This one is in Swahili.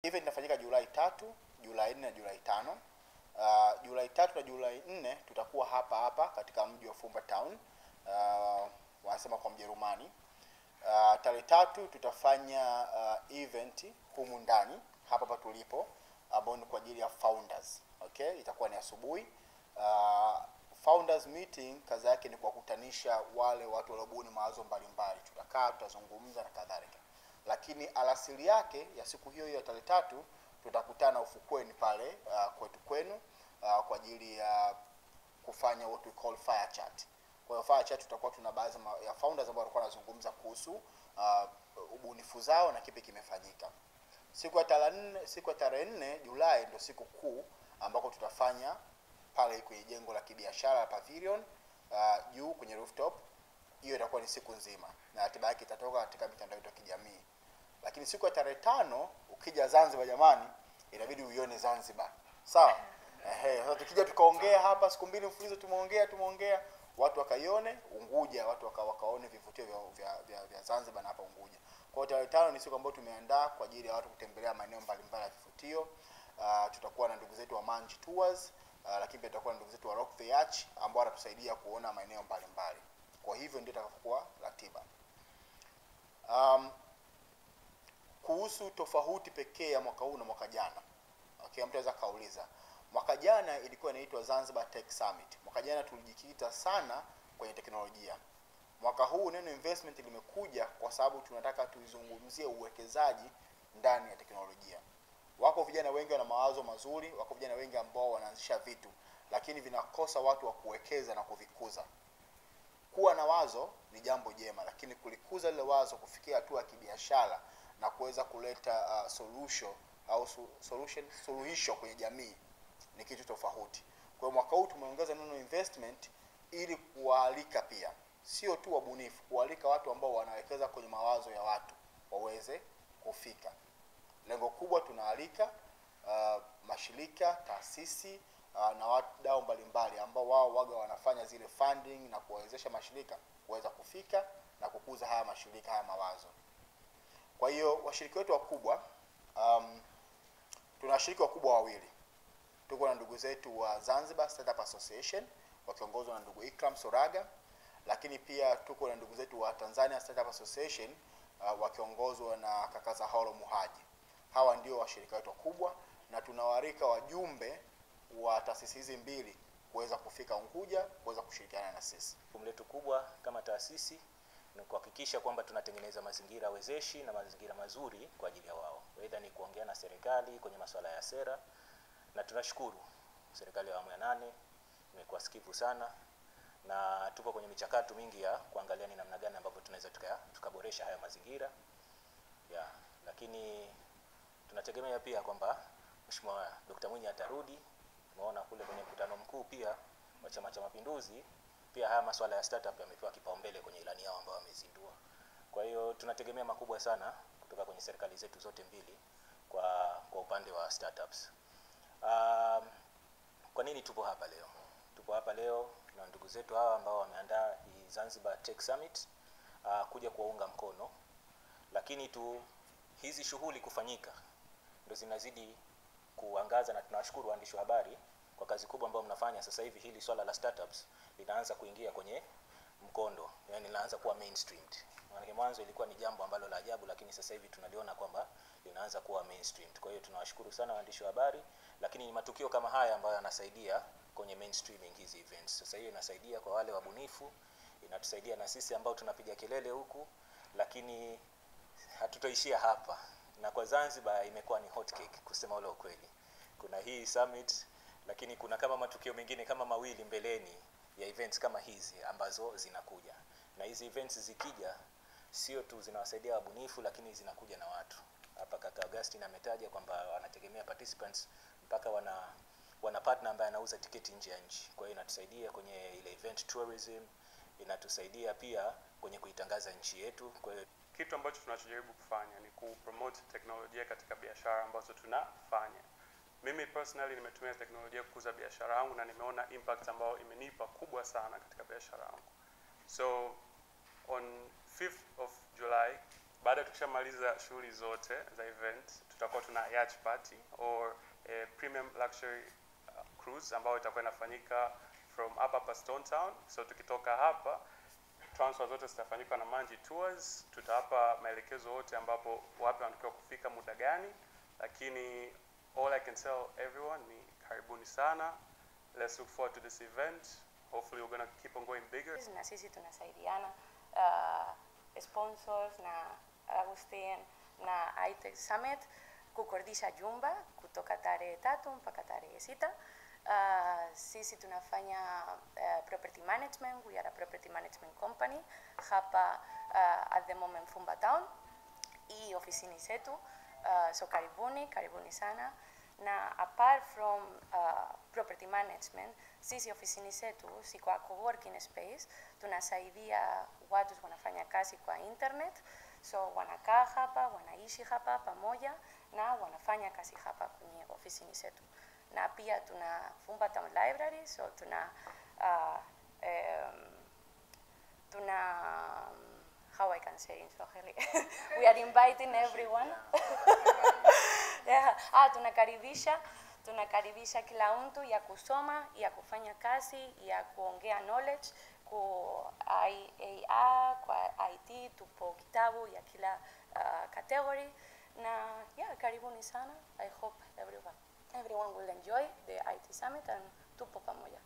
Event inafanyika Julai 3, Julai 4 na Julai 5. Julai 3 na Julai 4 tutakuwa hapa katika mji wa Fumba Town. Wanasema kwa Mjerumani. Tarehe 3 tutafanya event humu ndani hapa tulipo, ambao ni kwa ajili ya founders. Okay, itakuwa ni asubuhi. Founders meeting kazi yake ni kuwakutanisha wale watu waliobuni mawazo mbalimbali. Tutakaa, tutazungumza na kadhalika. Lakini alasiri yake ya siku hiyo ya tarehe 3 tutakutana ufukweni pale kwetu kwenu kwa ajili ya kufanya what we call fire chat. Kwa hiyo fire chat tutakuwa tuna baadhi ya founders ambao walikuwa wanazungumza kuhusu ubunifu zao na kipi kimefanyika. Siku ya tarehe 4 Julai ndio siku kuu ambako tutafanya pale kwenye jengo la kibiashara la Pavilion juu kwenye rooftop. Hiyo itakuwa ni siku nzima na ratiba yake itatoka katika mitandao ya kijamii. Lakini siku ya tarehe 5 ukija Zanzibar, jamani, inabidi uione Zanzibar. Sawa? Sasa tukija tukaongea hapa siku mbili mfululizo, tumeongea watu wakaione Unguja, watu wakaone vivutio vya Zanzibar na hapa Unguja. Kwa hiyo tarehe 5 ni siku ambayo tumeandaa kwa ajili ya watu kutembelea maeneo mbalimbali ya vivutio. Tutakuwa na ndugu zetu wa Manji Tours, lakini pia tutakuwa na ndugu zetu wa Rock the Arch ambao watatusaidia kuona maeneo mbalimbali. Kwa hivyo ndio itakapokuwa ratiba. Kuhusu tofauti pekee ya mwaka huu na mwaka jana. Okay, mtu anaweza kauliza. Mwaka jana ilikuwa inaitwa Zanzibar Tech Summit. Mwaka jana tulijikita sana kwenye teknolojia. Mwaka huu neno investment limekuja kwa sababu tunataka tuizungumzie uwekezaji ndani ya teknolojia. Wako vijana wengi wana mawazo mazuri, wako vijana wengi ambao wanaanzisha vitu, lakini vinakosa watu wa kuwekeza na kuvikuza. Kuwa na wazo ni jambo jema, lakini kulikuza lile wazo kufikia hatua ya kibiashara na kuweza kuleta suluhisho kwenye jamii ni kitu tofauti. Kwa hiyo mwaka huu tumeongeza neno investment ili kualika pia, sio tu wabunifu, kualika watu ambao wanawekeza kwenye mawazo ya watu waweze kufika. Lengo kubwa tunaalika mashirika, taasisi na wadau mbalimbali ambao wao waga wanafanya zile funding na kuwawezesha mashirika kuweza kufika na kukuza haya mashirika, haya mawazo. Kwa hiyo washiriki wetu wakubwa, tuna washiriki wakubwa wawili. Tuko na ndugu zetu wa Zanzibar Startup Association wakiongozwa na ndugu Ikram Soraga, lakini pia tuko na ndugu zetu wa Tanzania Startup Association wakiongozwa na kaka Zahoro Muhaji. Hawa ndio washirika wetu wakubwa na tunawarika wajumbe wa taasisi hizi mbili kuweza kufika Unguja kuweza kushirikiana na sisi. Jukumu letu kubwa kama taasisi ni kuhakikisha kwamba tunatengeneza mazingira wezeshi na mazingira mazuri kwa ajili ya wao. Aidha ni kuongea na serikali kwenye masuala ya sera, na tunashukuru serikali ya awamu ya 8 imekuwa sikivu sana na tupo kwenye michakato mingi ya kuangalia ni namna gani ambapo tunaweza tukaboresha haya mazingira. Lakini tunategemea pia kwamba Mheshimiwa Dr. Mwinyi atarudi. Tumeona kule kwenye mkutano mkuu pia wa Chama cha Mapinduzi pia haya masuala ya startup yamepewa kipaumbele kwenye ilani yao ambayo wamezindua. Kwa hiyo tunategemea makubwa sana kutoka kwenye serikali zetu zote mbili kwa upande wa startups. Kwa nini tupo hapa leo? Tupo hapa leo na ndugu zetu hawa ambao wameandaa hii Zanzibar Tech Summit kuja kuwaunga mkono. Lakini hizi shughuli kufanyika ndio zinazidi kuangaza, na tunawashukuru waandishi wa habari kwa kazi kubwa ambayo mnafanya. Sasa hivi hili swala la startups linaanza kuingia kwenye mkondo, yani linaanza kuwa mainstreamed. Maana mwanzo ilikuwa ni jambo ambalo la ajabu, lakini sasa hivi tunaliona kwamba linaanza kuwa mainstreamed. Kwa hiyo tunawashukuru sana waandishi wa habari, lakini ni matukio kama haya ambayo yanasaidia kwenye mainstreaming hizi events. Sasa hiyo inasaidia kwa wale wabunifu, inatusaidia na sisi ambao tunapiga kelele huku, lakini hatutoishia hapa. Na kwa Zanzibar imekuwa ni hot cake kusema ule ukweli. Kuna hii summit, lakini kuna kama matukio mengine kama mawili mbeleni ya events kama hizi ambazo zinakuja. Na hizi events zikija sio tu zinawasaidia wabunifu, lakini zinakuja na watu. Hapa kaka Augustine ametaja kwamba wanategemea participants mpaka wana partner ambaye anauza tiketi nje ya nchi. Kwa hiyo inatusaidia kwenye ile event tourism, inatusaidia pia kwenye kuitangaza nchi yetu. Kwa hiyo kitu ambacho tunachojaribu kufanya ni kupromote teknolojia katika biashara ambazo tunafanya. Mimi personally nimetumia teknolojia kukuza biashara yangu na nimeona impact ambayo imenipa kubwa sana katika biashara yangu. So on 5th of July Baada tukishamaliza shughuli zote za event, tutakuwa tuna yacht party or a premium luxury cruise ambayo itakuwa inafanyika from hapa Stone Town. So tukitoka hapa, transfer zote zitafanyika na Manji Tours. Tutawapa maelekezo yote ambapo wapi wanatakiwa kufika muda gani, lakini all I can tell everyone ni karibuni sana. Let's look forward to this event. Hopefully we're going to keep on going bigger. Na sisi tunasaidiana sponsors na Agustin na iTech Summit kukodisha jumba kutoka tarehe 3 mpaka tarehe 6. Sisi tunafanya property management. We are a property management company hapa at the moment Fumba Town. Hii ofisini zetu, so karibuni sana. Na apart from property management, sisi ofisini zetu si kwa co-working space, tunasaidia watu wanafanya kazi kwa internet, so wanakaa hapa, wanaishi hapa pamoja na wanafanya kazi hapa kwenye ofisini zetu. Na pia tuna Fumba Town Library, so tuna how I can say in Swahili we are inviting everyone. Yeah. Tunakaribisha kila mtu ya kusoma, ya kufanya kazi, ya kuongea knowledge kwa IA, kwa IT, tupo kitabu ya kila category. Na yeah, karibuni sana. I hope everyone will enjoy the IT Summit and tupo pamoja.